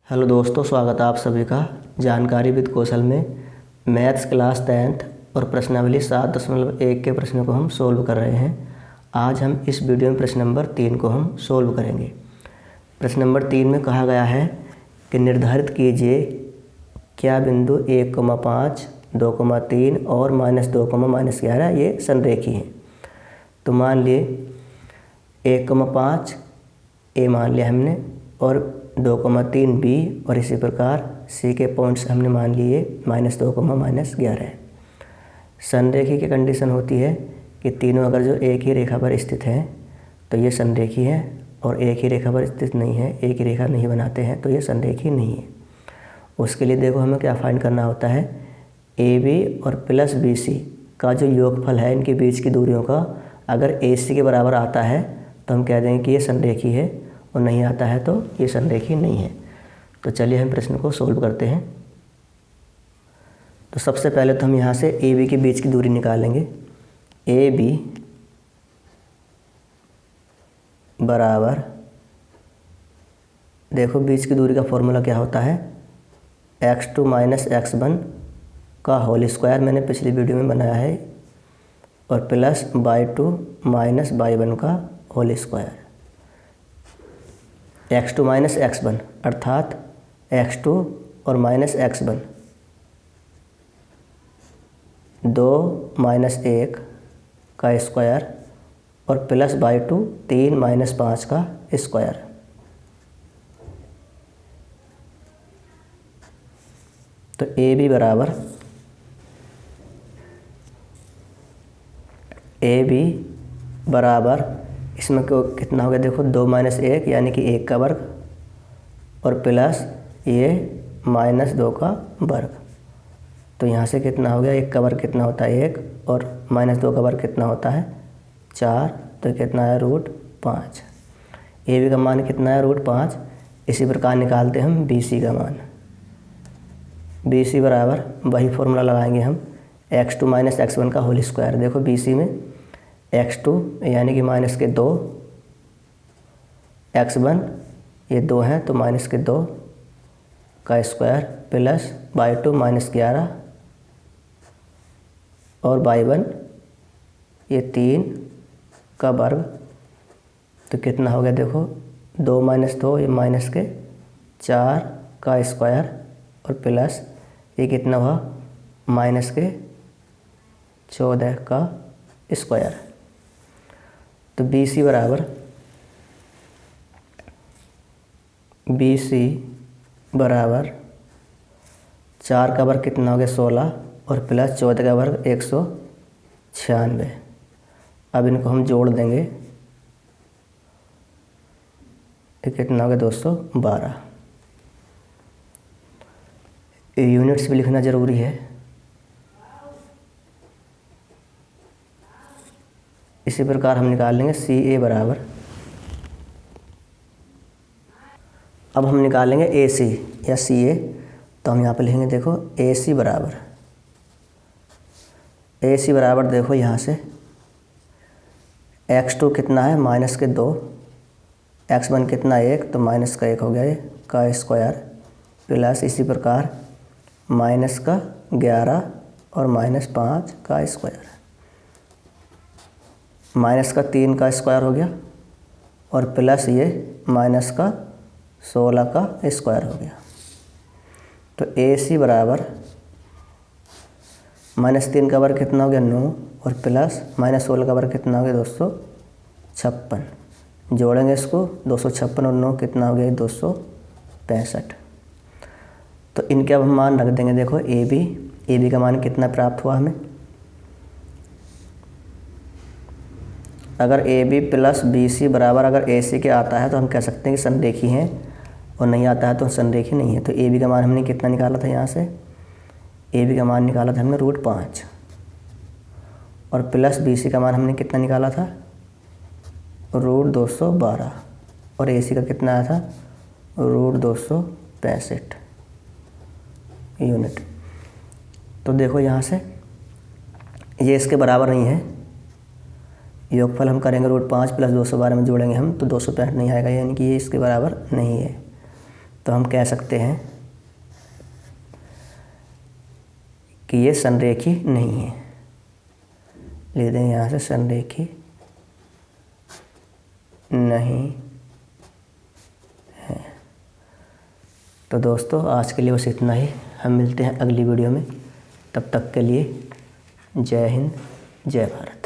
Hello दोस्तों, स्वागत है आप सभी का जानकारी विद कौशल में। मैथ्स क्लास 10th और प्रश्नावली 7.1 के प्रश्नों को हम सोल्व कर रहे हैं। आज हम इस वीडियो में प्रश्न नंबर 3 को हम सोल्व करेंगे। प्रश्न नंबर 3 में कहा गया है कि निर्धारित कीजिए क्या बिंदु 1,5, 2,3 और -2, -11 ये संरेखी हैं। तो मान लिए 1,5 ए मान लिया हमने और 2,3 बी और इसी प्रकार सी के पॉइंट्स हमने मान लिए -2, -11। संरेखी की कंडीशन होती है कि तीनों अगर जो एक ही रेखा पर स्थित हैं तो ये संरेखी है, और एक ही रेखा पर स्थित नहीं है, एक ही रेखा नहीं बनाते हैं तो ये संरेखी नहीं है। उसके लिए देखो हमें क्या फाइंड करना होता है, ए बी और प्लस बी सी का जो योगफल है इनके बीच की दूरियों का अगर ए सी के बराबर आता है तो हम कह देंगे कि ये संरेखी है, और नहीं आता है तो ये संरेखी नहीं है। तो चलिए हम प्रश्न को सोल्व करते हैं। तो सबसे पहले तो हम यहाँ से ए बी के बीच की दूरी निकालेंगे। ए बी बराबर, देखो बीच की दूरी का फॉर्मूला क्या होता है, x2 - x1 का होल स्क्वायर मैंने पिछली वीडियो में बनाया है, और प्लस y2 - y1 का होल स्क्वायर। x2 - x1 अर्थात x2 और -x1 2 - 1 का स्क्वायर, और प्लस y2 3 - 5 का स्क्वायर। तो ए बी बराबर, ए बी बराबर इसमें कितना हो गया, देखो 2 - 1 यानी कि 1 का वर्ग, और प्लस ये -2 का वर्ग। तो यहाँ से कितना हो गया, 1 का वर्ग कितना होता है 1, और -2 का वर्ग कितना होता है 4, तो कितना है √5। ए बी का मान कितना है √5। इसी प्रकार निकालते हम बी सी का मान। बी सी बराबर वही फॉर्मूला लगाएंगे हम, x2 - x1 का होल स्क्वायर। देखो बी सी में x2 यानी कि -2, x1 ये 2 हैं तो -2 का स्क्वायर, प्लस y2 -11 और y1 ये 3 का वर्ग। तो कितना हो गया, देखो 2 - 2 ये -4 का स्क्वायर, और प्लस ये कितना हुआ -14 का स्क्वायर। तो बी सी बराबर, बी सी बराबर 4 का वर्ग कितना हो गया 16, और प्लस 14 का वर्ग 196। अब इनको हम जोड़ देंगे, ये कितना हो गया 212। यूनिट्स भी लिखना ज़रूरी है। इसी प्रकार हम निकाल लेंगे सी ए बराबर, अब हम निकालेंगे ए सी या सी ए। तो हम यहाँ पे लिखेंगे, देखो ए सी बराबर, ए सी बराबर देखो यहाँ से x2 कितना है -2, x1 कितना 1 तो -1 हो गया ये का स्क्वायर, प्लस इसी प्रकार -11 और -5 का स्क्वायर, -3 का स्क्वायर हो गया, और प्लस ये -16 का स्क्वायर हो गया। तो ए सी बराबर -3 का वर्ग कितना हो गया 9, और प्लस -16 का वर्ग कितना हो गया 256। जोड़ेंगे इसको, 256 और 9 कितना हो गया 265। तो इनके अब हम मान रख देंगे। देखो ए बी का मान कितना प्राप्त हुआ हमें, अगर A B plus B C बराबर अगर ए सी के आता है तो हम कह सकते हैं कि संरेखी हैं, और नहीं आता है तो संरेखी नहीं है। तो ए बी का मान हमने कितना निकाला था, यहाँ से ए बी का मान निकाला था हमने √5, और प्लस बी सी का मान हमने कितना निकाला था √212, और ए सी का कितना आया था √265 यूनिट। तो देखो यहाँ से ये इसके बराबर नहीं है, योगफल हम करेंगे √5 + 212 में जोड़ेंगे हम तो 265 नहीं आएगा, यानी कि ये इसके बराबर नहीं है। तो हम कह सकते हैं कि ये संरेखी नहीं है। लिख दें यहाँ से संरेखी नहीं है। तो दोस्तों आज के लिए बस इतना ही। हम मिलते हैं अगली वीडियो में। तब तक के लिए जय हिंद, जय भारत।